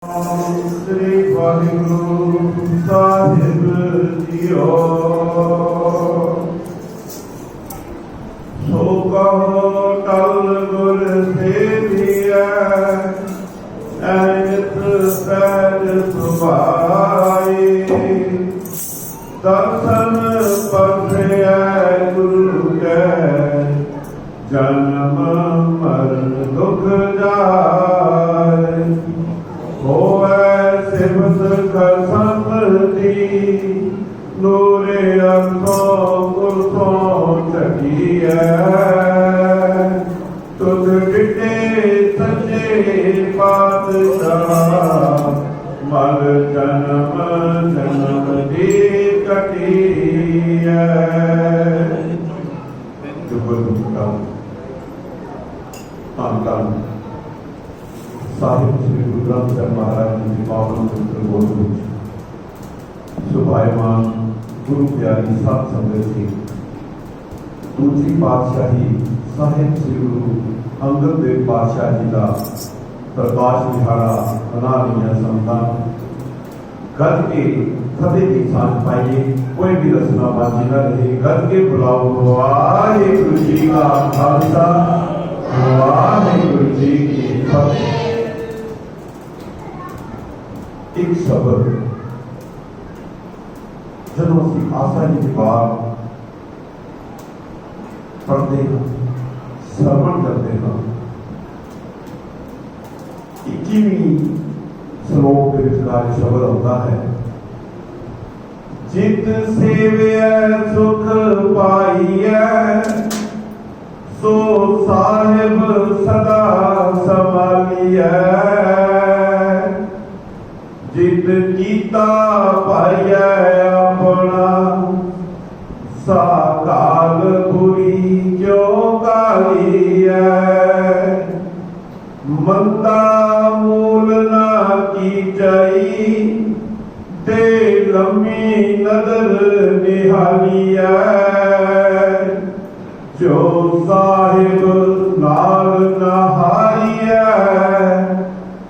श्री वाहिगुरु साहिब जीओ सो कहो टल गुर सेविया ऐत पैर सुभाए दर्शन पथिया गुरु के जन्म मरण दुख जाए होवे सिमत कर समृद्धि नूरे अर्थों गुरसों चढ़िए तुझ बिटे सच्चे पातशाह मर जन्म जन्म दी कटिए साहिब श्री गुरु ग्रंथ साहिब महाराज जी की पावन पवित्र गोद विच सुभायमान गुरु प्यारी साध संगत जी दूसरी पातशाही साहिब श्री गुरु अंगद देव पातशाह जी का प्रकाश दिहाड़ा मना रही संतान गद के कदे की सांझ पाइए कोई भी रसना बाजी न रहे गद के बुलाओ वाहिगुरु जी का खालसा वाहिगुरु जी की फतेह। एक शब्द जब असं आशा जी की बात पढ़ते हैं श्रवण करते हैं 21वीं श्लोक के विचार शब्द होता है जित सेवय सुख पाइय सो साहिब सदा संभालिय जित कीता पाइय अपना साकाल बुरी क्यों गालिय मंदा मूल ना की जाई दे लम्मी नदर निहालिया जो साहिब नाल नहारिया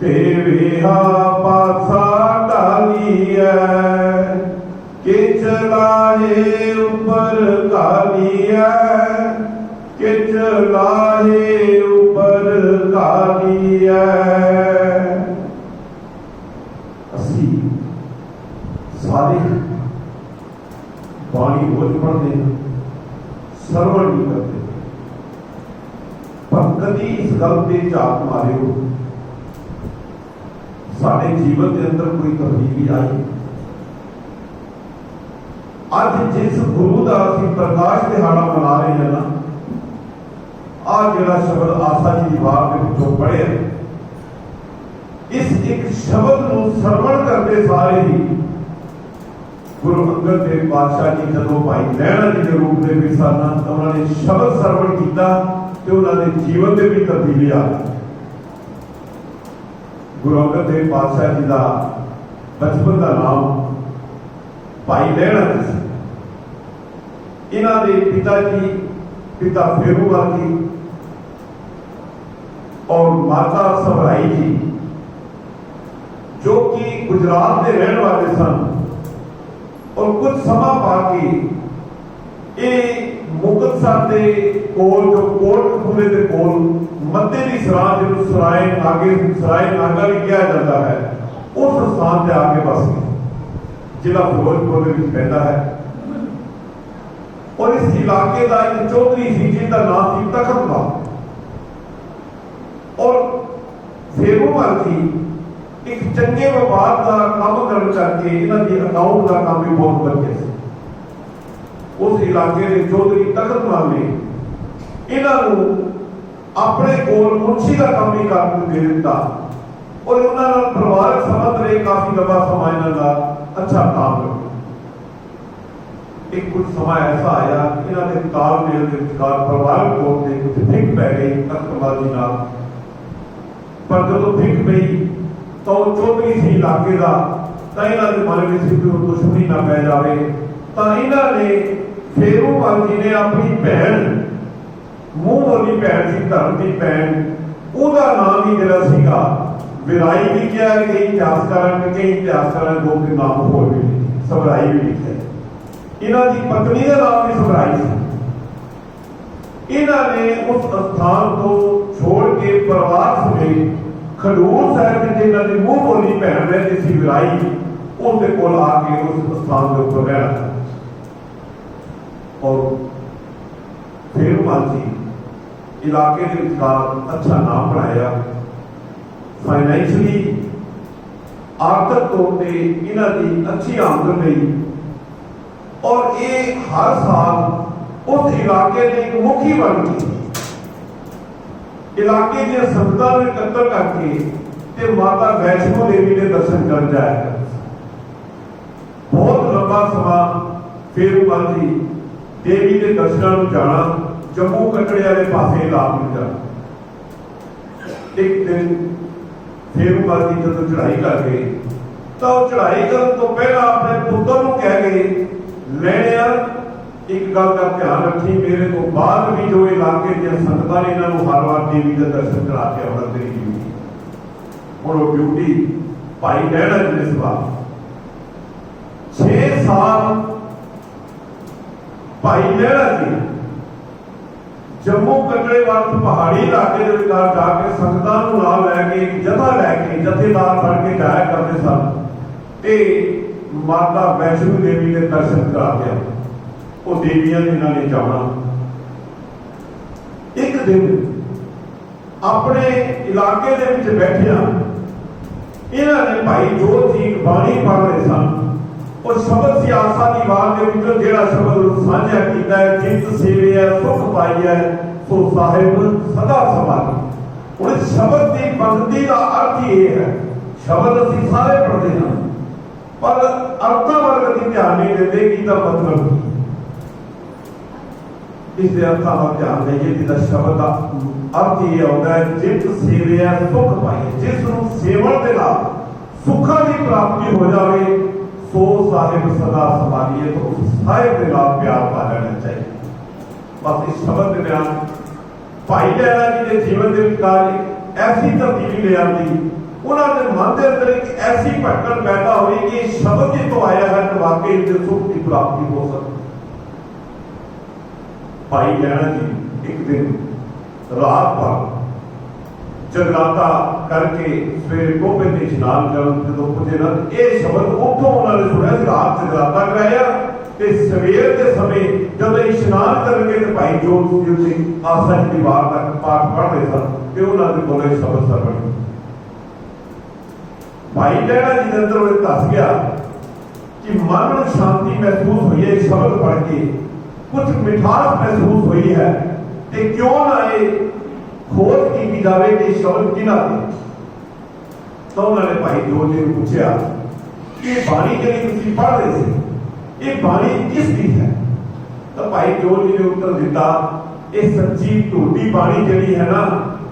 ते विहा पासा डालिया के चलाए ऊपर कालिया के चलाए ऊपर कालिया सारे बाणी रोज पढ़ते हैं श्रवण नहीं करते पर कभी इस गल से झाक मारे हो साढ़े जीवन के अंदर कोई तब्दीली आई आज जिस गुरु का असं प्रकाश दिहाड़ा मना रहे हैं ना आज जरा शब्द आशा जी की बात के पिछों पढ़े इस एक शब्द को श्रवण करते सारे ही गुरु अंगद देव पातशाह जी जदों भाई लहणा जी के रूप में भी सन उन्होंने शब्द श्रवण किया तो उन्होंने जीवन में भी तब्दीली आ गई। गुरु अंगद देव पातशाह जी का बचपन का नाम भाई लहणा जी से इन्हों के पिता जी पिता फेरूमाल जी और माता सबराई जी जो कि गुजरात के रहने वाले सन और कुछ समा पा के ये मुक्तसर के कोल जो कोटकपूरे के कोल मध्य की सराह जो सराय नागे सराय नागा भी कहा जाता है उस स्थान से आके बस गए जिला फिरोजपुर पैदा है और इस इलाके का एक चौधरी सी जिसका नाम सी तखतपाल और फेरूमाल जी एक चंगे व्यापार का काम कर करके इन्हों की अकाउंट का काम भी बहुत बन गया उस इलाके के चौधरी तखतपाल ने इन्हों अपने कोल मुंशी का काम भी कर दे दिता और उन्होंने परिवारक संबंध रहे काफी लंबा समय इन्हों अच्छा काम कर एक कुछ समय ऐसा आया इन्हों के तालमेल के विचार परिवारक तौर पर कुछ भिख पै गई तखतपाल जी नाल पर जो भिख पई तो चौधरी सी इलाके का इन्हों के मन में सी दुश्मनी ना पै जाए तो इन्होंने फेरूमाल जी ने अपनी भैन मूंह बोली भैन सी धर्म की भैन ਉਹਦਾ ਨਾਮ ਹੀ ਜਿਹੜਾ ਸੀਗਾ विराई भी किया, कई इतिहासकारों को के नाम होर भी लिखे, सबराई भी लिखे। इन्हां दी पत्नी का नाम भी सबराई था। इन्होंने उस स्थान को छोड़ के परिवार समेत खडूर साहब में जिन्हों की मूँह बोली भैन रहती सी विराई, उसके कोल आके उस स्थान के ऊपर रहना। और फेरूमल जी इलाके के विचार अच्छा नाम बनाया, फाइनैंशियली आर्थिक तौर पर इन्हों की अच्छी आमदन रही और ये हर साल उस इलाके के एक मुखी बन गए। इलाके दी संगतां नूं इकट्ठा करके ते माता वैष्णो देवी के दर्शन कर जाया। बहुत लंबा समा फेरूमल जी देवी के दर्शनों में जाना, जम्मू कटड़े वाले पासे इलाक में जाना। एक दिन फेरूमल जी जब चढ़ाई कर गए तो चढ़ाई करने तो पहला अपने पुत्र को कह गए, लैणिया एक गल का ध्यान रखी, मेरे तो बाद भी जो इलाके दी संगतां ने इन्होंने हर बार देवी का दर्शन करा के आना तेरी ड्यूटी। हुण वो ड्यूटी भाई लैणा जी ने सवाल 6 साल भाई लैणा जी जम्मू कटड़े वाले पहाड़ी इलाके के विचार जाके संगतां नूं नाल लैके जथा लैके जथेदार फड़ के जाया करते सन ते माता वैष्णो देवी के दर्शन करा के वो देवियां ने जाना। एक दिन अपने इलाके के विच बैठिया इन्होंने भाई जोत जी बाणी पढ़ रहे सन और शब्द सी आसा की वार के विचों जेड़ा शब्द साझा कीता है, जित सेविया सुख पाई है सो साहिब सदा संभाली। हुण शब्द की पंक्ति का अर्थ ये है, शब्द असीं सारे पढ़ते हैं पर अर्थां वल कदी ध्यान नहीं देते कि इसका मतलब इस अर्थां वल ध्यान देइए कि शब्द का अर्थ ये होता है, जित सेविया सुख पाई, जिसनूं सेवन के नाल सुखां की प्राप्ति हो जाए सो साहिब सदा संभालिए। तो उस साहिब के नाल प्यार पा लेना चाहिए। बस इस शब्द के बयान भाई लैणा जी के जीवन के विचार ऐसी तब्दीली ले आती, उन्होंने मन के अंदर एक ऐसी भटकन पैदा हुई कि शब्द ही तो आया है तो वाकई सुख की प्राप्ति हो सकती। भाई लैणा जी एक दिन रात भर जगराता करके सवेरे गोबे के स्नान कर जो पुजे ना ये शब्द उठो उन्होंने सुनिया, रात जगराता कराया ते सवेर के समय जब स्नान करके तो भाई जोत सिंह आसा जी की वार तक पाठ पढ़ रहे सन कि उन्होंने बोले शब्द सरवण। भाई लैणा जी के अंदर दस गया कि मन में शांति महसूस हुई है, शब्द पढ़ के कुछ मिठास महसूस हुई है, ते क्यों ना ये खोज की जाए कि शब्द किना दे। तो उन्होंने भाई जोत जी ने पूछा कि बाणी जी तुम पढ़ रहे थे ये बाणी किसकी है? तो भाई जोत जी ने उत्तर दिता, ये सच्ची ढूंढी बाणी जी है ना,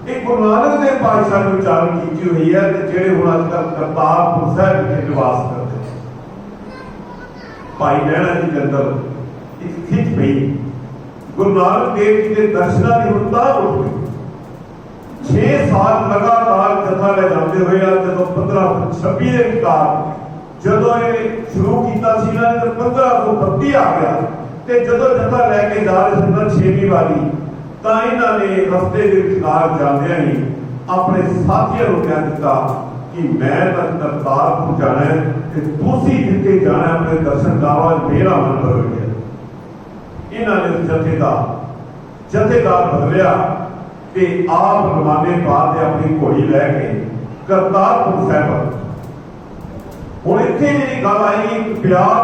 एक गुरु नानक देव पातशाह ने उच्चारण की हुई है, जेड़े हुण अजकल करतारपुर साहिब विच निवास करते हैं। भाई लैणा जी के अंदर एक खिंच पई, गुरु नानक देव जी के दर्शनां की हुण उठ गई। 6 साल लगातार जथा ले जाते हुए जो 1526 के विचार जो ये शुरू किया 1532 आ गया तो जो जथा लैके जा रहे थे 6वीं वाली तो इन्होंने रस्ते के विचार जांदियां ही अपने साथियों को कह दिता कि मैं करतारपुर जाना है तो तुसी जिथे जाना है अपने दर्शन गावा मेरा मन बदल गया। इन्होंने जथेदार बदलिया कि आप रवाने बाद अपनी घोड़ी लैके करतारपुर साहिब। हुण इत्थे जी गल आई प्यार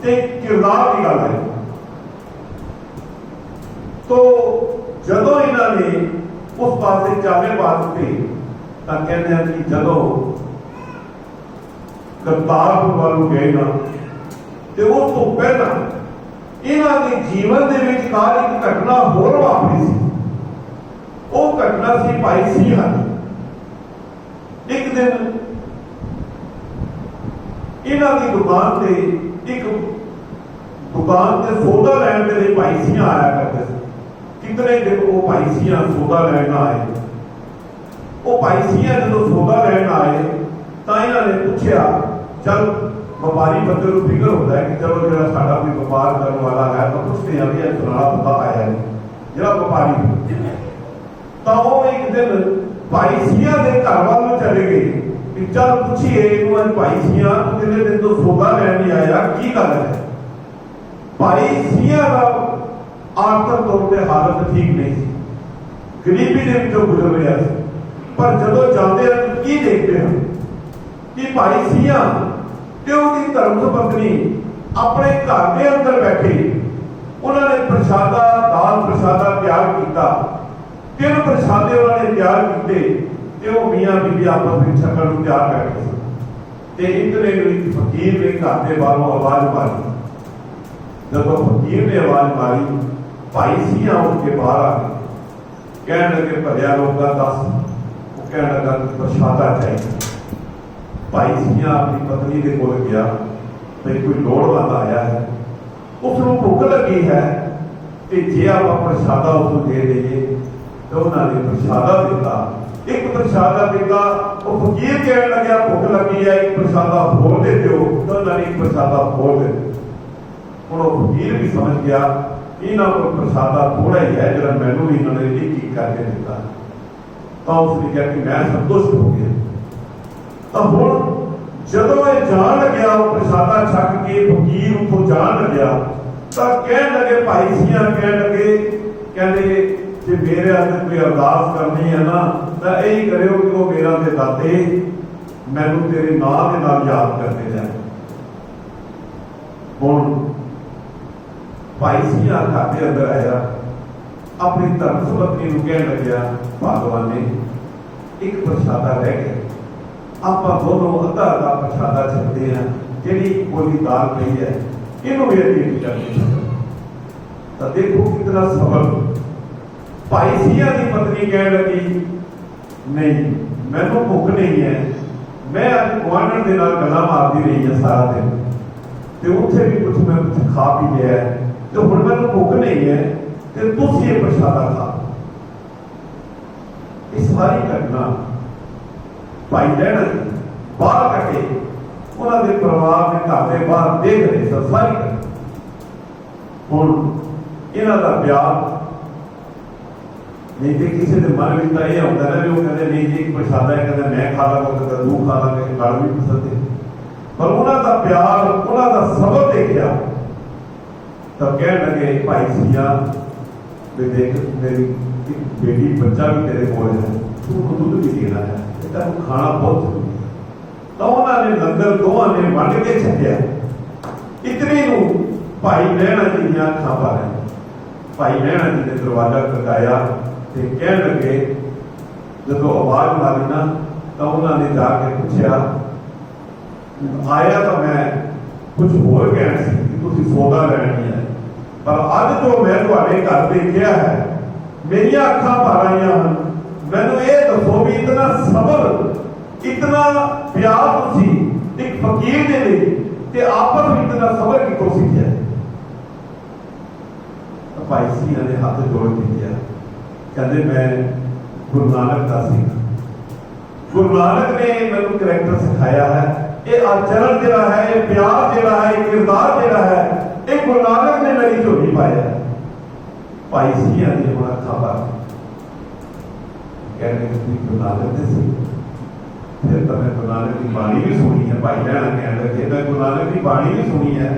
ते किरदार की गल आई। तो जदों इन्होंने उस पासे चाले पा दिते तो कहते हैं कि जदों करतारपुर वालों गए ना तो उस तो पहला इन्हों के जीवन के विचकार एक घटना होर वापरी सी। वो घटना सी भाई सिंह की। एक दिन इन्हों की दुकान से एक दुकान से सौदा लैन के लिए भाई सिंह आया करते थे। कितने दिन वो भाई सिंह सौदा लैन आए वो भाई सिया जो सौदा लैन आए तो इन्होंने पूछया, चल व्यापारी बंदे को फिक्र होता है कि चलो जो साडा कोई व्यापार करने वाला है तो पूछते हैं भी सुनाना बंदा आया है जो व्यापारी। तो वो एक दिन भाई सिया के घर वाल चले गए कि चल पूछिए भाई सिया कितने दिन तो सौदा लैन नहीं आया, की गल है। भाई सिया का आर्थिक तौर पर हालत ठीक नहीं थी, गरीबी के विचों गुजर रहा है। पर जदों जाते हैं की देखते हैं कि भाई सिया ते उहदी धर्मपत्नी अपने घर के अंदर बैठे उन्होंने प्रसादा दाल प्रसादा तैयार किया। 3 प्रसादे उन्होंने तैयार किए तो मियाँ बीबी आपस में छकण को तैयार बैठे थे। इतने फकीर ने घर के बाहरों आवाज मारी। जब फकीर ने आवाज मारी भाई सिया उठ के बाहर आ गए, कह लगे भलिया लोगा दस, वो कह लगा प्रसादा चाहिए। भाई सिया अपनी पत्नी के कोल गया, भाई कोई लोड़वंद आया है, उसको भुख लगी है कि जे आप प्रसादा उसको दे देंगे तो उन्होंने प्रसादा दिता। एक प्रसादा दिता, वो फकीर कह लगे भुख लगी है एक प्रसादा होर दे दो, तो उन्होंने एक प्रसादा होर दे दिया। हूँ फकीर भी समझ गया इन्हों को प्रसादा थोड़ा ही है जो मैनू भी इन्होंने एक करके दिता। तो उसने कहा कि मैं संतुष्ट हो गया। तो हुण जदों ये जान लग्या वो प्रसादा छक के फकीर उठों जान लग्या तो कह लगे भाई सिया कह लगे कहते जे मेरे अंदर कोई अरदास करनी है ना तो यही करो कि वो मेरा दे दाते मैनू तेरे नां दे नाल याद करते जाए। हुण भाई सिया घर के अंदर आया, अपनी धर्मपत्नी को कह लग्या भगवान ने एक प्रसादा रह गया, आप दोनों अद्धा अद्धा प्रसादा छकते हैं, जी कोई दाल पई है इनू भी अद्धी करनी। तो देखो कितना सबल। भाई सिया की पत्नी कह लगी नहीं मैनू भुख नहीं है, मैं अज गुआढ़न के नाल गल्लां मारती रही है सारा दिन, तो उत्थे भी कुछ मैं कुछ खा पी लिया है, तो हुण मैनू भुख नहीं है तो तुसीं ये प्रसादा खा। ये सारी घटना भाई लैना बाहर कटे उन्होंने परिवार ने घर के बाहर देख रहे सन सारी। हुण इन्हां दा प्यार नहीं तो किसी के मन में तो यह होता है भी वो कहते नहीं जी प्रसादा है, कहते मैं खा लगा कहते तू खा लगा कि गल भी पसंद है। पर उन्हों का प्यार उन्हों का सबक देखा तो कह लगे भाई सिया देख मेरी बेटी बच्चा भी तेरे को है, तू दूध भी देना है, तेन खाना बहुत जरूरी है। तो उन्होंने लंगर दोवां ने वंड के छड्या। इतनी नूं भाई लहणा जी दी अखां भर आईयां। भाई लहणा जी ने दरवाजा खड़काया तो कह लगे जो आवाज मारी ना तो उन्होंने जाके पूछया आया तो मैं कुछ होर कहना सी कि तुसीं सौदा लैनी है, पर अज जो मैं तुहाडे घर देखिया है मेरिया अखां भर आईयां हन। मैनू ये दसो भी इतना सबर इतना प्यार तुसीं एक फकीर दे लई ते आपस में इतना सबर कितों सीखिया। तो भाई सिया ने हाथ जोड़ दिया, कहते मैं गुरु नानक का सिख। गुरु नानक ने मैनू करैक्टर सिखाया है, ये आचरण जिहड़ा है, ये प्यार जिहड़ा है, ये किरदार जिहड़ा है, ये गुरु नानक ने मेरी झोली पाया। भाई सिया ने हुण अखां भर कहने गुरु नानक ने सी। फिर तो मैं गुरु नानक की बाणी भी सुनी है। भाई लहणा कहने लगे मैं गुरु नानक की बाणी भी सुनी है।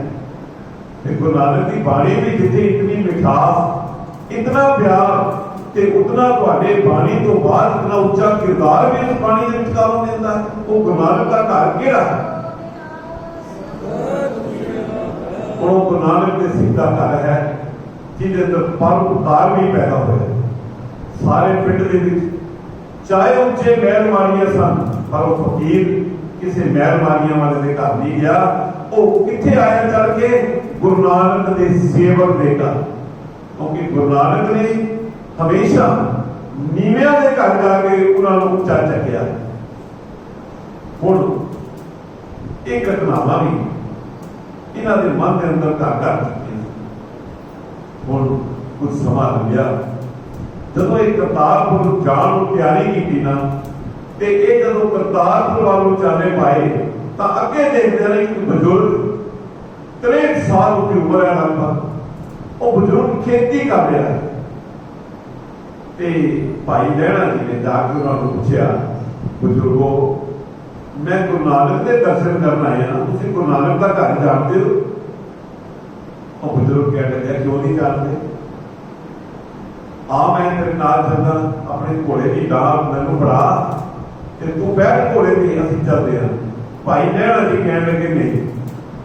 गुरु नानक की बाणी भी जिथे इतनी मिठास इतना प्यार ते उतना तुहाडे बाणी तो बाद इतना उच्चा किरदार भी उस बाणी के विचकारों देता है। वो गुरु नानक का घर किहड़ा है? वो गुरु नानक के सिख का घर है जिहदे अंदर परोपकार भी पैदा होया। सारे पिंड दे विच चाहे उच्चे महलमारियां सन पर वो फकीर किसी महलमारियां वाले के घर नहीं गया। वो कित्थे आया चल के? गुरु नानक के सेवक दे घर, क्योंकि गुरु नानक ने हमेशा नीवियां के घर जाके उन्होंने उच्चा चकिया। हुण एक घटनावां भी इन्हां दे मन के अंदर घर कर चुकियां। हुण कुछ समा लंघिया, जदों एक करतारपुर जाण की तैयारी की ना ਤੇ ਇਹ ਜਦੋਂ ਕਰਤਾਰਪੁਰ ਵੱਲੋਂ ਚਾਲੇ ਪਾਏ ਤਾਂ ਅੱਗੇ ਦੇਖਦੇ ਨੇ ਇੱਕ ਬਜ਼ੁਰਗ 63 ਸਾਲ ਦੀ ਉਮਰ ਹੈ ਲਗਭਗ, ਉਹ ਬਜ਼ੁਰਗ ਖੇਤੀ ਕਰ ਰਿਹਾ ਹੈ। ਤੇ ਭਾਈ ਲਹਿਣਾ ਜੀ ਨੇ ਜਾ ਕੇ ਉਹਨਾਂ ਨੂੰ ਪੁੱਛਿਆ, ਬਜ਼ੁਰਗੋ मैं गुरु नानक के दर्शन करना आया, तुम गुरु नानक का घर जानते हो? और बुजुर्ग कह लगे क्यों नहीं जानते? आ मैं तेरे नाल चलना, अपने घोड़े की डाल मैनू फड़ा ते तू बैठ घोड़े की, असीं चलते हैं। भाई लहणा जी कह लगे नहीं,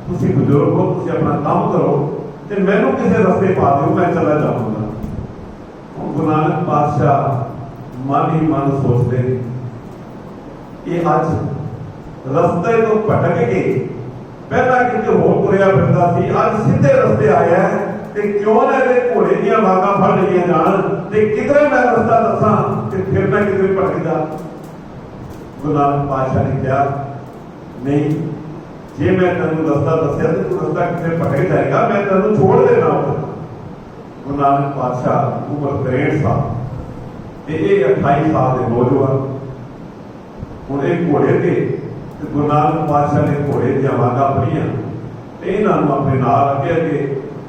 तुसीं बुजुर्ग हो, तुसीं अपना काम करो ते मैनू किसी रस्ते पा दो, मैं चला जाऊंगा। गुरु नानक पातशाह मन ही मन सोचते ये अज रस्ते तो भटक के पहला कितने होर तुरिया फिरदा सी, अज सीधे रस्ते आया है ते क्यों ना इहदे घोड़े दीयां वागां फड़ लईआं जाण ते किधरे मैं रस्ता दसां ते फिर मैं किधरे भटक जा। गुरु नानक पातशाह ने कहा नहीं, जे मैं तैनूं रस्ता दस्सिआ ते तू रस्ता किधरे भटक जाएगा, मैं तैनूं छोड़ देना। गुरु नानक पातशाह उम्र 63 साल ते ये 28 साल के नौजवान हुण इह घोड़े ते गुरु नानक पातशाह ने घोड़े दी वागां पढ़ियां ते इन्हां नूं अपने नाल अगे अगे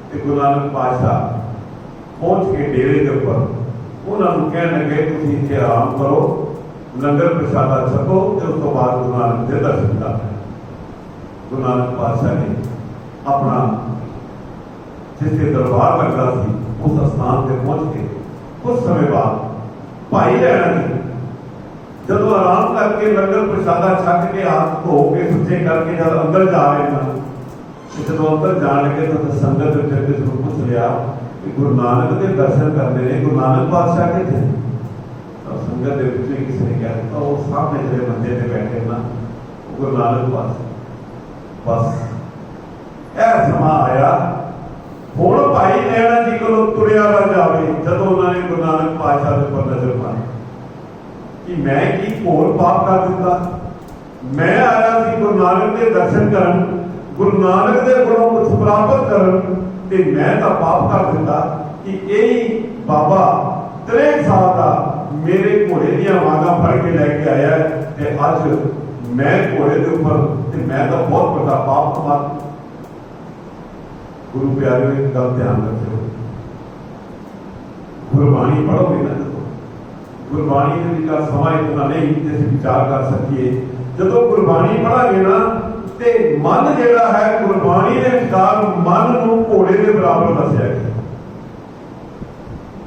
ते गुरु नानक पातशाह पहुंच के डेरे के उपर उन्हां नूं कहण लगे तुसीं इत्थे आराम करो, लंगर प्रशादा छको ते उस तो बाद गुरु नानक दे दर्शन करना। गुरु नानक पातशाह ने अपना जिथे दरबार लगदा सी उस स्थान ते पहुंच के कुछ समय बाद भाई लहणा जी जब आराम करके लंगर प्रशादा छक के हाथ धो के सुचे करके जब अंदर जा रहे हैं, जब अंदर जान लगे तो संगत किसी को पूछ लिया कि गुरु नानक के दर्शन करने ने गुरु नानक पातशाह के थे? तो संगत किसी ने कहा तो वो सामने जो बंदे पे बैठे ना गुरु नानक पातशाह। बस यह समा आया हुण भाई लहणा जी को तुरिया ना जाए जब उन्होंने गुरु नानक पातशाह के उपर नजर मारी कि मैं की घोर पाप कर दिता। मैं आया सी गुरु नानक के दर्शन करन, गुरु नानक के गुणों कुछ प्राप्त करन ते मैं तो पाप कर दिता कि यही बाबा 63 साल का मेरे घोड़े दियां वागां फड़ के लैके आया है ते अज मैं घोड़े के उपर ते मैं तो बहुत बड़ा पाप कमा। गुरु प्यारे एक गल ध्यान रखियो, गुरबाणी पढ़ोगे ना, गुरबाणी का समा इतना नहीं जिस विचार कर सकिए। जब गुरबाणी पढ़ांगे ना ते मन जिहड़ा है गुरबाणी के विचार मन नूं घोड़े के बराबर दस्सिया गया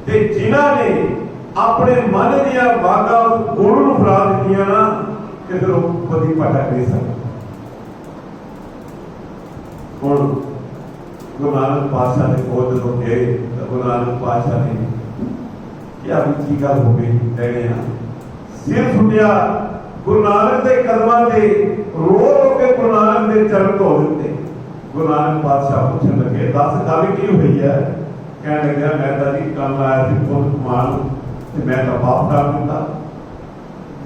ते जिन्हां ने अपने मन दीयां वागां गुण नूं फड़ा दित्तियां ना कि फिर वो कदी भटक नहीं सकदा। हुण गुरु नानक पातशाह ने कोल जदों गए तो गुरु नानक पातशाह ने क्या की गल हो गई, लहणे सिर सुटिया गुरु नानक के कदमां ते रो रो के गुरु नानक के चरण धो दिते। गुरु नानक पातशाह पूछण लगे दस गल की हुई है? कहण लग्या मैं तां जी काम आया सी पुन कमान ते मैं तां पाप कर दिता।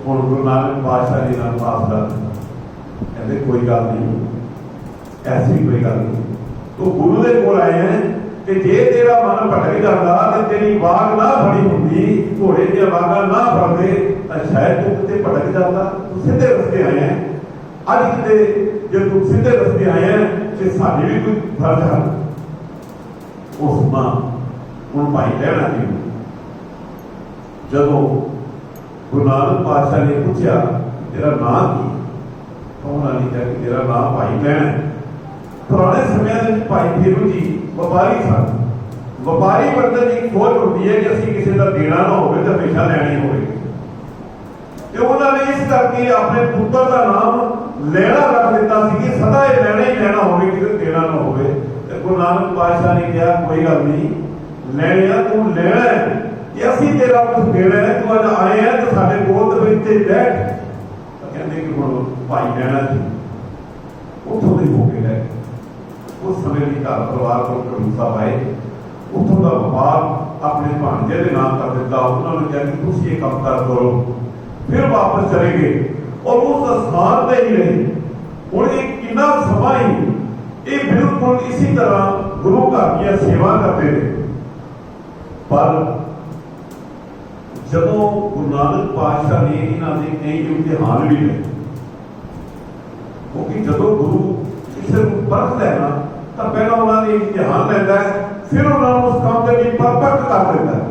हुण गुरु नानक पातशाह ने नाम पास कर कहंदे कोई गल नहीं, ऐसी कोई गल नहीं, तो गुरु दे कोल आए हैं ते जे तेरा मन भटक जाता ते तेरी वाग ना फड़ी हुंदी, घोड़े दी वागां ना फड़दे तां शायद तू किते भटक जाता। तू सीधे रस्ते आए हैं, अज किते जे तू सीधे रस्ते आए हैं ते साडी भी कोई फर्ज है। उस मां हुण भाई लहणा जी जदों गुरु नानक पातशाह ने पूछा तेरा नाम की, तो उन्होंने कहा कि तेरा नाम भाई लहणा है। पुराने समय भाई फेरू जी व्यापारी सन। व्यापारी बंदे की सोच होती है कि असं किसी का देना ना हो तो हमेशा लैनी हो। उन्होंने इस करके अपने पुत्र का नाम लैना रख दिता कि सदा ये लैना ही लैना हो, किसी देना ना हो। गुरु नानक पातशाह ने कहा कोई गल नहीं, लैना तू लेना है, ये असी तेरा कुछ देना है, तू अज आए हैं तो साढ़े कोल बैठ। कहते कि भाई लैना जी उतों के हो गए उस समय भी घर परिवार को खडूर साहब आए, उतों का व्यापार अपने भांजे के नाम कर दिता। उन्होंने कहा कि तुम ये काम कर करो, फिर वापस चले गए और उस स्थान पर ही रहे। हूँ एक कितना समा ही ये बिल्कुल इसी तरह गुरु घर की सेवा करते रहे। पर ਜਦੋਂ ਗੁਰੂ ਨਾਨਕ ਪਾਤਸ਼ਾਹ ਨੇ ਇਹਨਾਂ ਦੇ ਕਈ ਇਮਤਿਹਾਨ ਵੀ ਲਏ, ਕਿਉਂਕਿ ਜਦੋਂ ਗੁਰੂ ਕਿਸੇ ਨੂੰ ਪਰਖ ਲੈਣਾ ਤਾਂ ਪਹਿਲਾਂ ਉਹਨਾਂ ਦੇ ਇਮਤਿਹਾਨ ਲੈਂਦਾ ਹੈ, ਫਿਰ ਉਹਨਾਂ ਨੂੰ ਉਸ ਕੰਮ ਦੇ ਲਈ ਪਰਫੈਕਟ ਕਰ ਦਿੰਦਾ ਹੈ।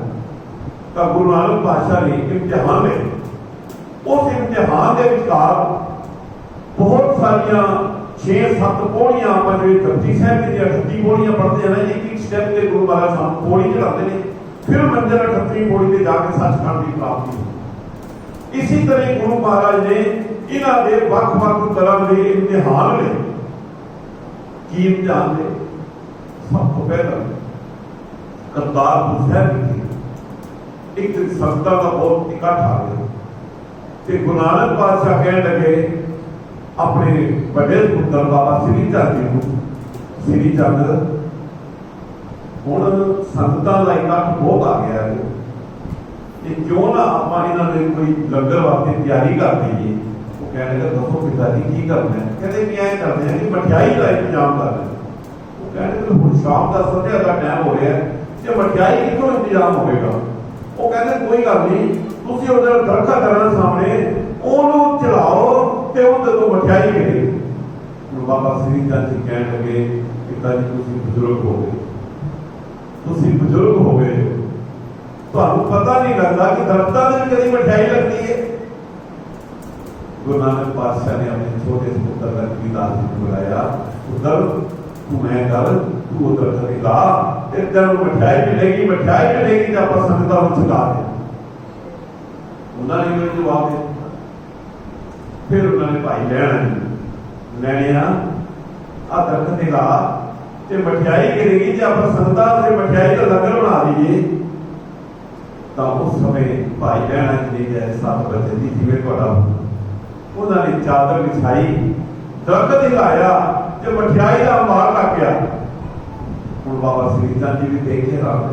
ਤਾਂ ਗੁਰੂ ਨਾਨਕ ਪਾਤਸ਼ਾਹ ਨੇ ਇਮਤਿਹਾਨ ਲਏ। ਉਸ ਇਮਤਿਹਾਨ ਦੇ ਵਿਚਕਾਰ ਬਹੁਤ ਸਾਰੀਆਂ 6-7 ਪੌੜੀਆਂ ਆਪਾਂ ਜਿਹੜੇ ਜਪਜੀ ਸਾਹਿਬ ਦੀਆਂ 38 ਪੌੜੀਆਂ ਪੜ੍ਹਦੇ ਹਾਂ ਨਾ, ਇੱਕ ਸਟੈਪ ਤੇ ਗੁਰੂ ਮਹਾਰਾਜ ਸਾਨੂੰ ਪੌੜੀ ਚੜਾਉਂਦੇ ਨੇ, ਫਿਰ ਮੰਜ਼ਿਲ 38ਵੀਂ ਪੌੜੀ ਤੇ ਜਾ ਕੇ ਸੱਚਖੰਡ ਦੀ ਪ੍ਰਾਪਤੀ ਹੋਈ। ਇਸੇ ਤਰ੍ਹਾਂ ਗੁਰੂ ਮਹਾਰਾਜ ਨੇ ਇਹਨਾਂ ਦੇ ਵੱਖ-ਵੱਖ ਤਰ੍ਹਾਂ ਦੇ ਇਮਤਿਹਾਨ ਲਏ। ਕੀ ਇਮਤਿਹਾਨ ਲਏ? ਸਭ ਤੋਂ ਪਹਿਲਾਂ ਕਰਤਾਰਪੁਰ ਸਾਹਿਬ ਵਿਖੇ ਇੱਕ ਦਿਨ ਸੰਗਤਾਂ ਦਾ ਬਹੁਤ ਇਕੱਠ ਆ ਗਿਆ ਤੇ ਗੁਰੂ ਨਾਨਕ ਪਾਤਸ਼ਾਹ ਕਹਿਣ ਲੱਗੇ ਆਪਣੇ ਵੱਡੇ ਪੁੱਤਰ ਬਾਬਾ ਸ੍ਰੀ ਚੰਦ ਜੀ ਨੂੰ, ਸ੍ਰੀ ਚੰਦ, ਹੁਣ ਸੰਗਤਾਂ ਦਾ ਇਕੱਠ ਬਹੁਤ ਆ ਗਿਆ ਹੈ, ਤੇ ਕਿਉਂ ਨਾ ਆਪਾਂ ਇਹਨਾਂ ਦੇ ਕੋਈ ਲੰਗਰ ਵਾਸਤੇ ਤਿਆਰੀ ਕਰ ਦਈਏ। ਉਹ ਕਹਿਣ ਲੱਗਾ ਦੱਸੋ ਪਿਤਾ ਜੀ ਕੀ ਕਰਨਾ ਹੈ? ਕਹਿੰਦੇ ਵੀ ਐਂ ਕਰਦੇ ਹਾਂ ਕਿ ਮਠਿਆਈ ਦਾ ਇੰਤਜ਼ਾਮ ਕਰ ਲੈਂਦੇ। ਉਹ ਕਹਿੰਦੇ ਹੁਣ ਸ਼ਾਮ ਦਾ ਸੰਧਿਆ ਦਾ ਟਾਈਮ ਹੋ ਰਿਹਾ ਤੇ ਮਠਿਆਈ ਕਿੱਥੋਂ ਇੰਤਜ਼ਾਮ ਹੋਵੇਗਾ? ਉਹ ਕਹਿੰਦੇ ਕੋਈ ਗੱਲ ਨਹੀਂ, ਤੁਸੀਂ ਉਹਦਾ ਦਰਖਤ ਕਰਨਾ ਸਾਹਮਣੇ, ਉਹਨੂੰ ਚੜਾਓ ਤੇ ਉਹਦੇ ਤੋਂ ਮਠਿਆਈ ਮਿਲੇ। ਹੁਣ ਬਾਬਾ ਸ੍ਰੀ ਚੰਦ ਜੀ ਕਹਿਣ ਲੱਗੇ ਪਿਤਾ ਜੀ ਤੁਸੀਂ ਬਜ਼ੁਰਗ ਹੋ ਗਏ, ਤੁਸੀਂ ਬਜ਼ੁਰਗ ਹੋ ਗਏ, ਤੁਹਾਨੂੰ ਪਤਾ ਨਹੀਂ ਲੱਗਦਾ ਕਿ ਦਰਖਤਾਂ ਦੇ ਵਿੱਚ ਕਦੀ ਮਠਿਆਈ ਲੱਗਦੀ ਹੈ। ਗੁਰੂ ਨਾਨਕ ਪਾਤਸ਼ਾਹ ਨੇ ਆਪਣੇ ਛੋਟੇ ਪੁੱਤਰ ਲਖਮੀਦਾਸ ਜੀ ਨੂੰ ਬੁਲਾਇਆ, ਪੁੱਤਰ ਤੂੰ ਮੈਂ ਕਰ, ਤੂੰ ਉਹ ਦਰਖਤ ਲਾ ਤੇ ਤੈਨੂੰ ਮਠਿਆਈ ਮਿਲੇਗੀ, ਮਠਿਆਈ ਮਿਲੇਗੀ ਤੇ ਆਪਾਂ ਸੰਗਤਾਂ ਨੂੰ ਛਕਾ ਦੇ। ਉਹਨਾਂ ਨੇ ਮੈਨੂੰ ਜਵਾਬ ਦਿੱਤਾ। ਫਿਰ ਉਹਨਾਂ ਨੇ ਭਾਈ ਲੈਣਿਆ ਆ ਦਰਖਤ ਤੇ ਲਾ ਤੇ ਮਠਿਆਈ ਗਿਰੇਗੀ ਤੇ ਆਪਾਂ ਸੰਗਤਾਂ ਤੇ ਮਠਿਆਈ ਦਾ ਲੰਗਰ ਬਣਾ ਦਈਏ। ਤਾਂ ਉਸ ਸਮੇਂ ਭਾਈ ਲੈਣਾ ਜੀ ਦੇ 7 ਵਜੇ ਦੀ ਜਿਵੇਂ ਤੁਹਾਡਾ ਉਹਨਾਂ ਨੇ ਚਾਦਰ ਵਿਛਾਈ, ਦਰਖਤ ਹਿਲਾਇਆ ਤੇ ਮਠਿਆਈ ਦਾ ਅੰਬਾਰ ਲੱਗ ਗਿਆ। ਹੁਣ ਬਾਬਾ ਸ੍ਰੀ ਚੰਦ ਜੀ ਵੀ ਦੇਖੇ ਰਾਤ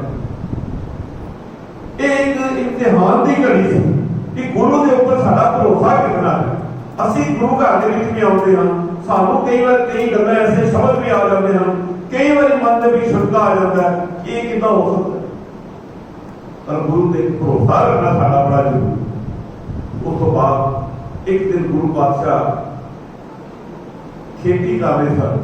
ਇਹ ਇੱਕ ਇਮਤਿਹਾਨ ਦੀ ਘੜੀ ਸੀ ਕਿ ਗੁਰੂ ਦੇ ਉੱਪਰ ਸਾਡਾ ਭਰੋਸਾ ਕਿੰਨਾ ਹੈ। ਅਸੀਂ ਗੁਰੂ ਘਰ ਦੇ ਵਿੱਚ ਵੀ ਆਉਂਦੇ ਹਾਂ, ਸਾਨੂੰ ਕਈ ਵਾਰ ਕਈ ਗੱਲਾਂ ਐਸੇ ਸਮਝ ਵੀ ਆ ਜਾਂਦੇ ਹਨ, ਕਈ ਵਾਰੀ ਮਨ ਦੇ ਵਿੱਚ ਸ਼ੰਕਾ ਆ ਜਾਂਦਾ ਹੈ ਇਹ ਕਿੱਦਾਂ ਹੋ ਸਕਦਾ, ਪਰ ਗੁਰੂ ਤੇ ਭਰੋਸਾ ਰੱਖਣਾ ਸਾਡਾ ਬੜਾ ਜ਼ਰੂਰੀ। ਉਸ ਤੋਂ ਬਾਅਦ ਇੱਕ ਦਿਨ ਗੁਰੂ ਪਾਤਸ਼ਾਹ ਖੇਤੀ ਕਰ ਰਹੇ ਸਨ,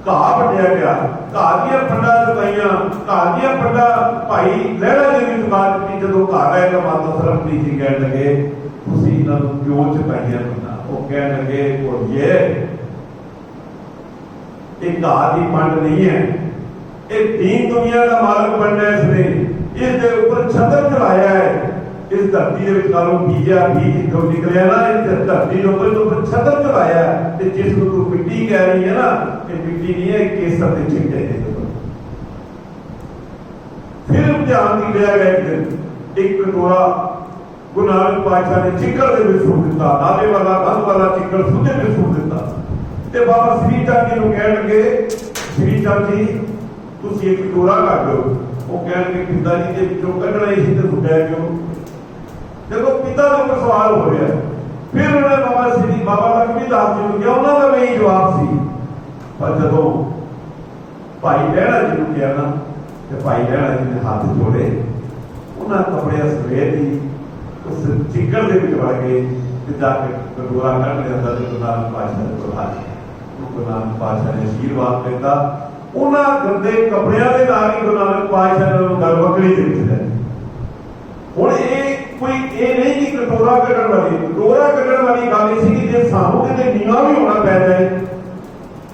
ਘਾਹ ਵੱਢਿਆ ਗਿਆ, ਘਾਹ ਦੀਆਂ ਫੰਡਾਂ ਚੁਕਾਈਆਂ, ਘਾਹ ਦੀਆਂ ਫੰਡਾਂ ਭਾਈ ਲਹਿਰਾ ਜੀ ਦੀ ਦੁਕਾਨ ਤੇ ਜਦੋਂ ਘਰ ਆਏ ਤਾਂ ਮਾਤਾ ਸਰਬਜੀਤ ਜੀ ਕਹਿਣ ਲੱਗੇ ਤੁਸੀਂ ਇਹਨਾਂ ਨੂੰ ਕਿਉਂ ਚੁਕਾਈਆਂ ਫੰਡਾਂ? ਉਹ ਕਹਿਣ ਲੱਗੇ ਭੋਲੀਏ ਇਹ ਘਾਹ ਦੀ ਫੰਡ ਨਹੀਂ ਹੈ, ਇਹ ਦੀਨ ਦੁਨੀਆ ਦਾ ਮਾਲਕ ਬਣਨਾ ਇਸਨੇ, ਇਸ ਦੇ ਉੱਪਰ ਛਤਰ ਚਲਾਇਆ ਹੈ, ਇਸ ਧਰਤੀ ਦੇ ਵਿੱਚ ਕਾਲੋਂ ਬੀਜਿਆ ਬੀਜ ਜੋ ਨਿਕਲਿਆ ਨਾ, ਇਸ ਧਰਤੀ ਦੇ ਉੱਪਰ ਛਤਰ ਚਲਾਇਆ ਤੇ ਜਿਸ ਨੂੰ ਤੂੰ ਮਿੱਟੀ ਕਹਿ ਰਹੀ ਹੈ ਨਾ, ਇਹ ਮਿੱਟੀ ਨਹੀਂ ਹੈ, ਕੇਸਰ ਦੇ ਛਿੱਟੇ ਨੇ। ਫਿਰ ਇਮਤਿਹਾਨ ਦੀ ਲਿਆ ਗਿਆ ਇੱਕ ਦਿਨ, ਇੱਕ ਕਟੋਰਾ ਗੁਰੂ ਨਾਨਕ ਪਾਤਸ਼ਾਹ ਨੇ ਚਿੱਕੜ ਦੇ ਵਿੱਚ ਸੁੱਟ ਦਿੱਤਾ, ਨਾਲੇ ਵਾਲਾ ਗੰਧ ਵਾਲਾ ਚਿੱਕੜ ਸੁੱਧੇ ਵਿੱਚ ਸੁੱਟ ਦਿੱਤਾ ਤੇ ਬਾਬਾ ਸ੍ਰੀ ਚੰਦ ਜੀ ਨੂੰ ਕਹਿਣ ਲੱਗੇ ਸ੍ਰੀ ਚੰਦ ਜੀ ਤੁਸੀਂ ਇੱਕ ਕਟੋਰਾ ਕੱਢ ਦਿਓ। ਉਹ ਕਹਿਣਗੇ ਪਿਤਾ ਜੀ ਦੇ ਵਿੱਚੋਂ ਕੱਢਣਾ ਹੀ ਸੀ ਤੇ ਸੁੱਟਿਆ ਕਿਉਂ? ਦੇਖੋ ਪਿਤਾ ਦੇ ਉੱਪਰ ਸਵਾਲ ਹੋ ਰਿਹਾ। ਫਿਰ ਉਹਨੇ ਬਾਬਾ ਲਖਮੀਦਾਸ ਜੀ ਨੂੰ ਕਿਹਾ, ਉਹਨਾਂ ਦਾ ਵੀ ਜਵਾਬ ਸੀ। ਪਰ ਜਦੋਂ ਭਾਈ ਲਹਿਣਾ ਜੀ ਨੂੰ ਕਿਹਾ ਨਾ ਤੇ ਭਾਈ ਲਹਿਣਾ ਜੀ ਨੇ ਹੱਥ ਜੋੜੇ, ਉਹਨਾਂ ਕੱਪੜਿਆਂ ਸਮੇਤ ਹੀ ਉਸ ਚਿੱਕੜ ਦੇ ਵਿੱਚ ਵੜ ਗਏ ਤੇ ਜਾ ਕੇ ਕਟੋਰਾ ਕੱਢ ਲਿਆ ਤੇ ਗੁਰੂ ਨਾਨਕ ਪਾਤਸ਼ਾਹ ਦੇ ਕੋਲ ਆ ਗਏ। ਗੁਰੂ ਨਾਨਕ ਪਾਤਸ਼ਾਹ ਨੇ ਅਸ਼ੀਰਵਾਦ ਦਿੱਤਾ। ਉਹਨਾਂ ਗੰਦੇ ਕੱਪੜਿਆਂ ਦੇ ਨਾਲ ਹੀ ਗੁਰੂ ਨਾਨਕ ਪਾਤਸ਼ਾਹ ਨੇ ਗੱਲ ਵਕੜੀ ਦੇ ਵਿੱਚ ਲੈ। ਹੁਣ ਇਹ ਕੋਈ ਇਹ ਨਹੀਂ ਕਿ ਕਟੋਰਾ ਕੱਢਣ ਵਾਲੀ ਗੱਲ ਇਹ ਸੀ ਕਿ ਜੇ ਸਾਨੂੰ ਕਿਤੇ ਨੀਵਾਂ ਵੀ ਹੋਣਾ ਪੈ ਜਾਏ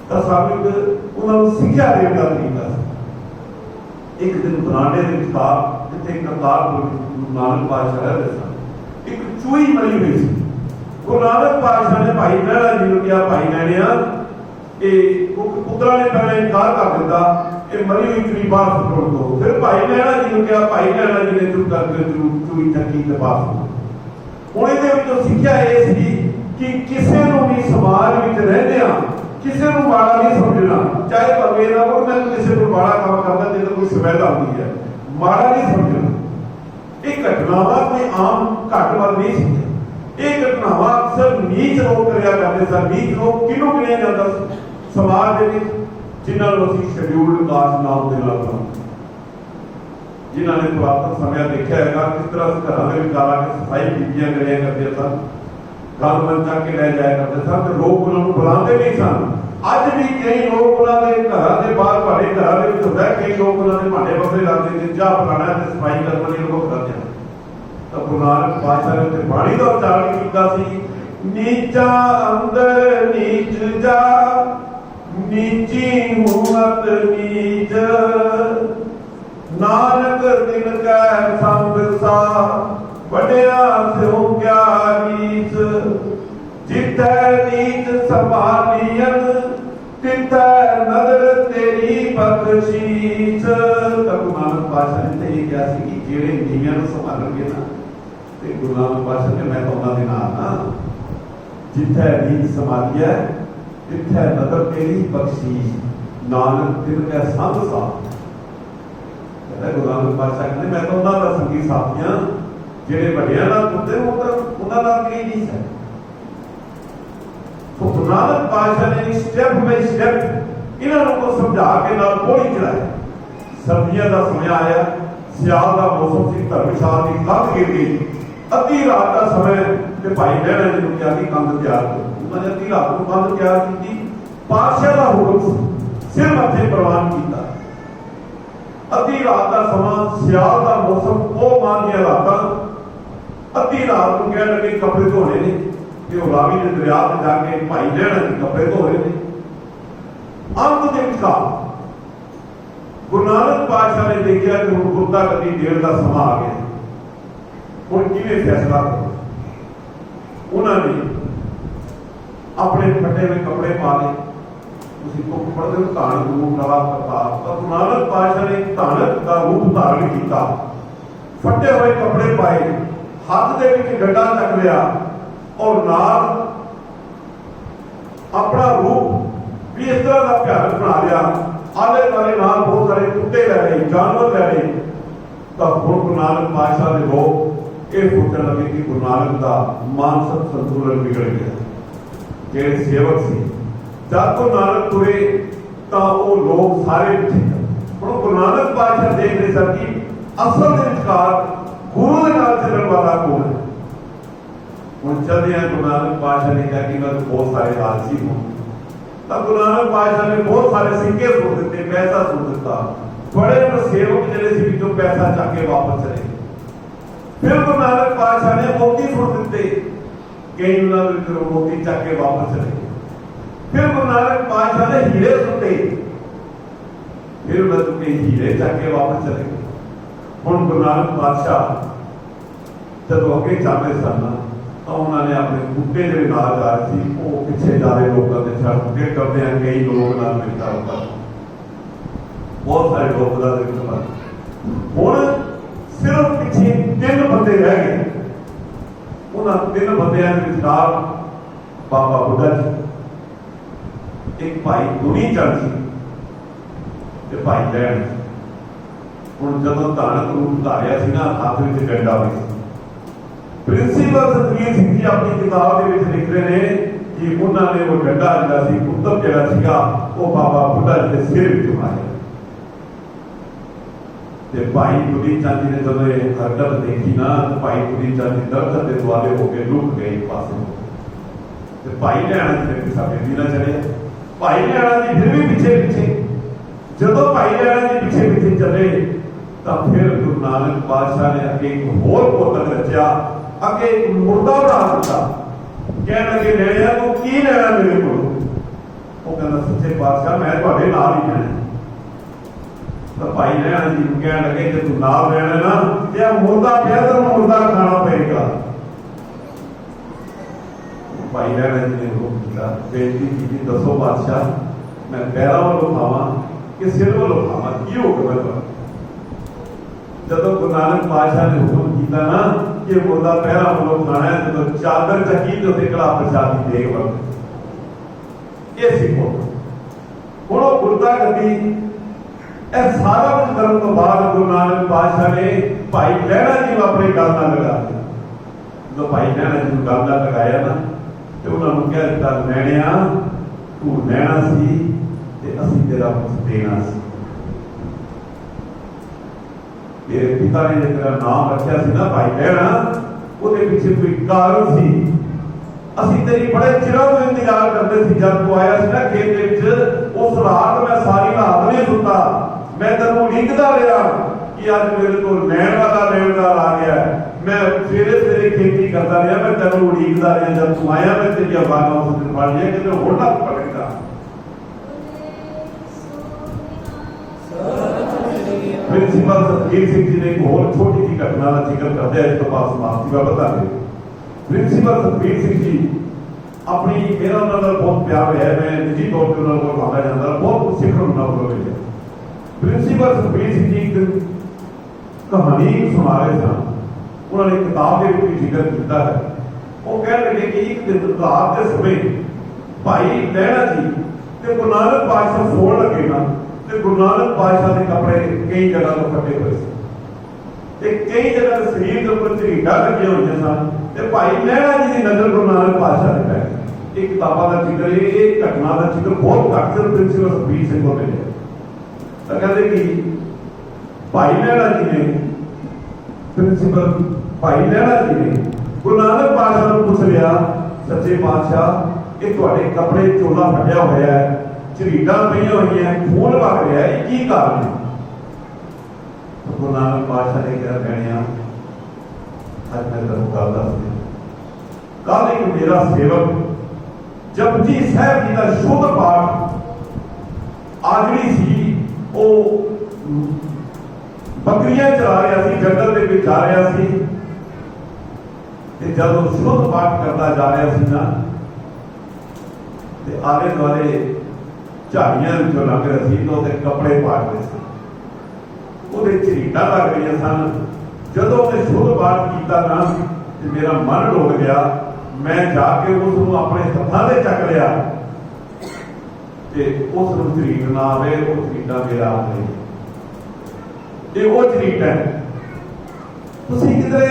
ਤਾਂ ਸਾਨੂੰ ਉਹਨਾਂ ਨੂੰ ਸਿੱਖਿਆ ਦੇਣ ਦਾ ਤਰੀਕਾ ਸੀ। ਇੱਕ ਦਿਨ ਬਰਾਂਡੇ ਦੇ ਵਿਚਕਾਰ ਜਿੱਥੇ ਕਰਤਾਰਪੁਰ ਗੁਰੂ ਨਾਨਕ ਪਾਤਸ਼ਾਹ ਰਹਿੰਦੇ ਸਨ, ਇੱਕ ਚੂਹੀ ਮਰੀ ਹੋਈ ਸੀ। ਗੁਰੂ ਨਾਨਕ ਪਾਤਸ਼ਾਹ ਨੇ ਭਾਈ ਲਹਿਣਾ ਜੀ ਨੂੰ ਕਿਹਾ, ਭਾਈ ਲਹਿਣਿਆ ਇਹ ਪੁੱਤਰਾਂ ਨੇ ਪਹਿਲਾਂ ਇਨਕਾਰ ਕਰ ਦਿੱਤਾ, ਇਹ ਮਰੀ ਹੋਈ ਚੂਹੀ ਬਾਹਰ ਸੁੱਟ ਦਿਓ। ਫਿਰ ਭਾਈ ਲਹਿਣਾ ਜੀ ਨੂੰ ਕਿਹਾ, ਭਾਈ ਲਹਿਣਾ ਜੀ ਨੇ ਚੁੱਪ ਕਰਕੇ ਚੂਹੀ ਚੱਕੀ ਤੇ ਬਾਹਰ ਸੁੱਟ। ਹੁਣ ਇਹਦੇ ਵਿੱਚੋਂ ਸਿੱਖਿਆ ਇਹ ਸੀ ਕਿ ਕਿਸੇ ਨੂੰ ਵੀ ਸਮਾਜ ਵਿੱਚ ਰਹਿੰਦਿਆਂ ਕਿਸੇ ਨੂੰ ਮਾੜਾ ਨਹੀਂ ਸਮਝਣਾ, ਚਾਹੇ ਭਾਵੇਂ ਨਾ ਹੋ ਮੈਂ ਕਿਸੇ ਨੂੰ ਮਾੜਾ ਕੰਮ ਕਰਦਾ ਤੇ ਕੋਈ ਸਵੈਦਾ ਹੁੰਦੀ ਹੈ, ਮਾੜਾ ਨਹੀਂ ਸਮਝਣਾ। ਇਹ ਘਟਨਾਵਾਂ ਕੋਈ ਆਮ ਘੱਟ ਵੱਲ ਨਹੀਂ ਸੀ, ਇਹ ਘਟਨਾਵਾਂ ਅਕਸਰ ਨੀਚ ਲੋਕ ਕਰਿਆ ਕਰਦੇ ਸਨ। ਨੀਚ ਲੋਕ ਕਿਹਨੂੰ ਗਿਣਿਆ ਜਾਂਦਾ ਸਮਾਜ ਦੇ ਵਿੱਚ? ਜਿਨ੍ਹਾਂ ਨੂੰ ਅਸੀਂ ਸ਼ਡਿਊਲਡ ਕਾਸਟ ਨਾਮ ਦੇ ਨਾਲ जिन्होंने पुरातन समय देखा है किस तरह घर में ला के सफाई बीबियां करिया करते सन, गल मन चक के लै जाया करते सन, तो लोग उन्होंने बुलाते नहीं सन। अज भी कई लोग उन्होंने घर के बाहर भाड़े घर होता है, कई लोग उन्होंने भांडे बफे लाते हैं, चाह पिलाना है सफाई करने वाले लोग करते हैं। तो गुरु नानक पातशाह ने उत्ते बाणी का उच्चारण किया सी, नीचा अंदर नीच जा नीची हुमत नीच, नानक तिन कै संग सा वड्या स्यों क्या नीच, जिथै नीच संभालियन तिथै नदर तेरी बख्शीश। गुरु नानक पातशाह ने यह कहा कि जेड़े नीवियां नूं संभालणगे ना, ते गुरु नानक पातशाह ने मैं तो उन्हां दे नाल ना, जिथै नीच संभालिया तिथै नदर तेरी बख्शीश, नानक तिन कै संग सा। गुरु नानक पातशाह कहते मैं तो उन्हां दा संगी साथी हां, जेड़े वड्डियां नाल तुरदे उन्हां नाल की नहीं है। तो गुरु नानक पातशाह ने स्टेप बाय स्टेप इन्हों को समझा के नाल पौड़ी चढ़ाया। सर्दियों का समय आया, सियाल का मौसम से धर्मशाला की कंध गिर गई, अद्धी रात का समय ते भाई लहणा जी ने कहा कि कंध तैयार करो। उन्होंने अद्धी रात को कंध तैयार की, पातशाह का हुक्म सिर मथे प्रवान किया। अद्धी रात का समा, सियाल का मौसम, वो मान दिया रात, अद्धी रात को कह लगे कपड़े धोने ने, रावी के दरिया में जाके भाई लहणा जी कपड़े धो रहे थे। अंत के विचार गुरु नानक पातशाह ने देखा कि हम गुरता गति देर का समा आ गया, हम किवें फैसला करो। उन्होंने अपने फटे हुए कपड़े पा ले, तुम पढ़ते हो धान गुरु नवा प्रताप, तो गुरु नानक पातशाह ने धानक का रूप धारण किया, फटे हुए कपड़े पाए, हाथ दे विच डंडा चक लिया और नाल अपना रूप भी इस तरह का भयानक बना लिया। आले दुआले नाल बहुत सारे कुत्ते लै रहे, जानवर लै रहे। तो हुण गुरु नानक पातशाह ने लोग ये सोचने लगे कि गुरु नानक का मानसिक संतुलन बिगड़ गया। जेड़े सेवक से जब गुरु नानक तुरे तो वो लोग सारे पिछे। हुण गुरु नानक पातशाह देख रहे सन कि असल दे विचकार गुरु के नाल चलण वाला कौन है। हुण चलदे गुरु नानक पातशाह ने कहा कि मैं तो बहुत सारे आलसी हूं। तब गुरु नानक पातशाह ने बहुत सारे सिक्के सुट दिते, पैसा सुट दिता। बड़े सेवक जिहड़े सी विचों पैसा चक के वापस चले। फिर गुरु नानक पातशाह ने मोती सुट दिते, कई उन्होंने विचों मोती चक के वापस चले। फिर गुरु नानक पातशाह ने हीरे सुटे, फिर उन्होंने कई हीरे चक के वापस चले। हुण गुरु नानक पातशाह जब अगे जाते सन तो उन्होंने अपने बूटे जो नाल जा रहे थे वो पिछे जाते लोगों के छड़ते करते हैं। कई लोग नाल मिलता होता, बहुत सारे लोग हुण सिर्फ पिछे 3 बंदे रह गए। उन्होंने 3 बंदियां के विचार बाबा बुढ़ा जी, एक भाई दुनी चंद सी, भाई लैण। हुण जदों धानक रूप धारिया सी ना, हाथ में डंडा भी प्रिंसीपल सतवीर सिंह जी अपनी किताब के लिख रहे हैं कि उन्होंने वो डंडा जिहड़ा सी कुतब जिहड़ा सीगा वो बाबा बुढ़ा जी के सिर विच मारिया। ते भाई दुनी चंद जी ने जब ये हरकत देखी ना, तो भाई दुनी चंद जी दरख्त के दुआले होकर लुक गए एक पासे। ते भाई लैणा जी ने पिछा बेदी ना चले, भाई लैणा जी फिर भी पिछे पिछे। जदों भाई लैणा जी पिछे पिछे चले तो फिर गुरु नानक पातशाह ने अगे एक होर कोतक रचा, अगे एक मुर्दा बना दिता। कह लगे लैणिया तू की लैणा मेरे को? वो कहना सच्चे पातशाह मैं तुहाडे नाल ही रहना। तो भाई लैणा जी कह लगे जे तू नाल रहना ना ते मुर्दा पिया तो मुर्दा खाना पड़ेगा। भाई लैणा जी ने हुक्म दिता, बेनती की दसो पातशाह मैं पैरों वालों खावा कि सिर वालों खावा, की हुक्म है? जदों गुरु नानक पातशाह ने हुक्म किया ना कि मुर्दा पैरा वालों खाना है, तो चादर चकी तो कड़ा प्रसाद की देख वक्त ये सीखो। हुण गुरता गति यह सारा कुछ करने तो बाद गुरु नानक पातशाह ने भाई लैणा जी को अपने गल नाल लगा दिया। जो भाई लैणा जी को गल नाल लगाया ना, तो उन्होंने कह दिता लैणिया तू लैणा सी ते असीं तेरा कुछ देना सी। तेरे पिता ने जो तेरा नाम रखा सी ना भाई लहणा, ਉਹਦੇ ਪਿੱਛੇ ਕੋਈ ਕਾਰਨ ਸੀ। ਅਸੀਂ ਤੇਰੀ ਬੜੇ ਚਿਰਾਂ ਤੋਂ ਇੰਤਜ਼ਾਰ ਕਰਦੇ ਸੀ। ਜਦ ਤੂੰ ਆਇਆ ਸੀ ਨਾ ਖੇਤ ਦੇ ਵਿੱਚ, ਉਸ ਰਾਤ ਮੈਂ ਸਾਰੀ ਰਾਤ ਨਹੀਂ ਸੁੱਤਾ। ਮੈਂ ਤੈਨੂੰ ਉਡੀਕਦਾ ਰਿਹਾ ਕਿ ਅੱਜ ਮੇਰੇ ਕੋਲ ਲੈਣਦਾਰ ਆ ਗਿਆ। ਮੈਂ ਸਵੇਰੇ ਸਵੇਰੇ ਖੇਤੀ ਕਰਦਾ ਰਿਹਾ, ਮੈਂ ਤੈਨੂੰ ਉਡੀਕਦਾ ਰਿਹਾ। ਜਦ ਤੂੰ ਆਇਆ ਮੈਂ ਤੇਰੀ ਆਵਾਜ਼ ਉਸ ਦਿਨ ਫੜ ਲਿਆ ਕਿ ਹੁਣ ਨਾ ਭਟਕਦਾ। प्रिंसिपल सतबीर सिंह जी ने एक और छोटी सी घटना का जिक्र करते हैं, इसके बाद समाप्ति का बता दें। प्रिंसिपल सतबीर सिंह जी अपनी मेरा उन्होंने बहुत प्यार है, मैं निजी तौर पर उन्होंने को आना जाता बहुत कुछ सीखने उन्होंने मिले। प्रिंसिपल सतबीर सिंह जी एक कहानी सुना रहे थे, उन्होंने किताब के भी जिक्र किया है। वो कह लगे कि एक दिन रात के समय भाई लहणा जी ते गुरु नानक पातशाह सोण लगे ना, गुरु नानक पातशाह के कपड़े कई जगह तो फटे हुए थे, कई जगह शरीर के ऊपर झरीटा लगे हुए सन। भाई लहणा जी की नजर गुरु नानक पातशाह ने पै गई। एक किताबों का जिक्र, एक घटना का जिक्र बहुत घट सिर्फ प्रिंसिपल सतबीर सिंह को मिले। तो कहते कि भाई लहणा जी ने प्रिंसिपल भाई लहणा जी ने गुरु नानक पातशाह को पूछ लिया, सच्चे पातशाह ये तुम्हारे कपड़े चोला फटिया हुआ है, झरीटा पई हुई है, खून वग रहा है, की कारण है? गुरु नानक पातशाह ने क्या कहना, आज मैं तेन गल दस दिया। कल एक मेरा सेवक जपजी साहब जी का शुद्ध पाठ आजड़ी सी, वो बकरियां चला रहा सी, जंगल के विच जा रहा सी, जब शुद्ध पाठ करता जा रहा सी ना, आले दुआले झाड़ियां लग रहा सी, तो कपड़े पाट रहे थे, वो झरीटा लग रही सन। जो उन्हें शुद्ध पाठ किया ना, तो मेरा मन डुल गया। मैं जाके उसको अपने हथों से चक लिया, उस झरीट ना आए, वो झरीटा मेरा आ गई। ये वो झरीट है। किधरे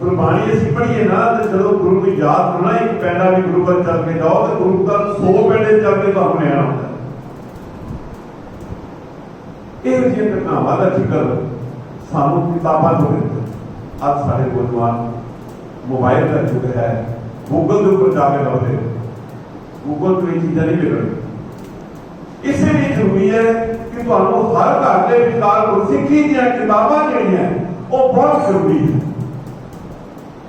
गुरबाणी असीं पढ़ीए ना, तो जो गुरु को याद करना, एक पैंडा भी गुरु पर चल के जाओ, तो गुरु का 100 पैंडे चल के तुहानूं लेना होता है। ਇਹੋ ਜਿਹੀਆਂ ਘਟਨਾਵਾਂ ਦਾ ਜ਼ਿਕਰ ਸਾਨੂੰ ਕਿਤਾਬਾਂ ਤੋਂ ਮਿਲਦਾ। ਅੱਜ ਸਾਡੇ ਨੌਜਵਾਨ ਮੋਬਾਈਲ ਦਾ ਯੁੱਗ ਹੈ, ਗੂਗਲ ਦੇ ਉੱਪਰ ਜਾ ਕੇ ਲੱਭਦੇ, ਗੂਗਲ ਤੋਂ ਇਹ ਚੀਜ਼ਾਂ ਨਹੀਂ ਮਿਲਣਗੀਆਂ। ਇਸੇ ਲਈ ਜ਼ਰੂਰੀ ਹੈ ਕਿ ਤੁਹਾਨੂੰ ਹਰ ਘਰ ਦੇ ਵਿਚਕਾਰ ਗੁਰਸਿੱਖੀ ਦੀਆਂ ਕਿਤਾਬਾਂ ਜਿਹੜੀਆਂ ਉਹ ਬਹੁਤ ਜ਼ਰੂਰੀ ਹੈ।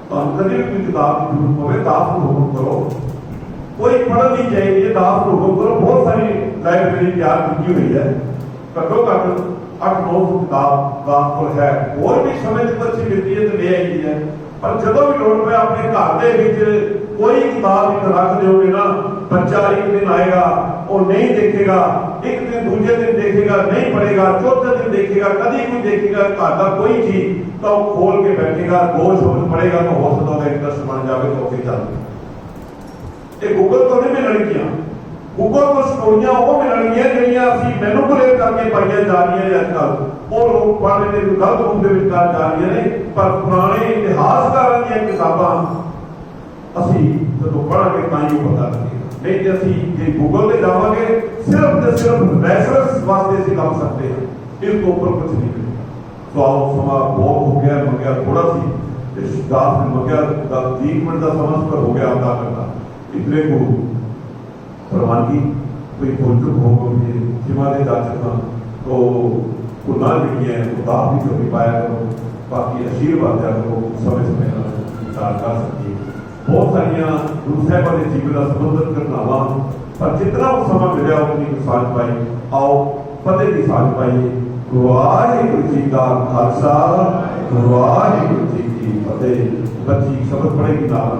ਤੁਹਾਨੂੰ ਕਦੇ ਵੀ ਕੋਈ ਕਿਤਾਬ ਦੀ ਜ਼ਰੂਰਤ ਹੋਵੇ, ਦਾਸ ਨੂੰ ਹੁਕਮ ਕਰੋ, ਕੋਈ ਪੜ੍ਹਨ ਨਹੀਂ ਚਾਹੀਦੀ, ਦਾਸ ਨੂੰ ਹੁਕਮ ਕਰੋ। ਬਹੁਤ ਸਾਰੀ ਲਾਇਬ੍ਰੇਰੀ ਤਿਆਰ ਕੀਤੀ ਹੋਈ ਹੈ, घट्टो घट 8-9 किताब कोल है, और भी समय जो अच्छी मिलती है तो ले आई है। पर जो भी लोड़ पे अपने घर के कोई किताब एक रख दोगे ना, बच्चा एक दिन आएगा वो नहीं देखेगा, एक दिन दूसरे दिन देखेगा नहीं पढ़ेगा, चौथे दिन देखेगा, कभी कोई देखेगा घर का कोई चीज तो खोल के बैठेगा, 2 शब्द पढ़ेगा तो हो सकता है इंटरेस्ट बन जाए तो फिर चल। गूगल तो नहीं मिलनगियां, गूगल को स्टोरियां वो मिलणगियां जिहड़ियां असीं मैनिपुलेट करके पाईयां जा रही है। अजकल वो लोग पढ़ रहे हैं, गलत रूप के विचकार जा रही ने, पर पुराने इतिहासकारां दीयां किताबां असीं जदों पढ़ांगे तां ही पता लगेगा। नहीं तो असीं जे गूगल ते जावांगे सिर्फ ते सिर्फ रेफरेंस वास्ते असीं कर सकते हैं, इस तो ऊपर कुछ नहीं मिलेगा। तो आओ समा बहुत हो गया, मंगया थोड़ा सी, दास ने मंगया 10 मिनट का समय पर हो गया आधा घंटा, इतने को प्रवानगी कोई भूल हो गई जिमा दे जा चुका तो भुना जी है उदास भी कभी पाया करो, बाकी आशीर्वाद दिया करो, समय समय विचार कर सकिए। बहुत सारिया गुरु साहिबां के जीवन का संबंधित घटनावां, पर जितना वो समय मिले उतनी साझ पाई। आओ फतेह की साझ पाइए। वाहिगुरू जी का खालसा, वाहिगुरू जी की फतेह। बच्ची शब्द पढ़ेगी नाल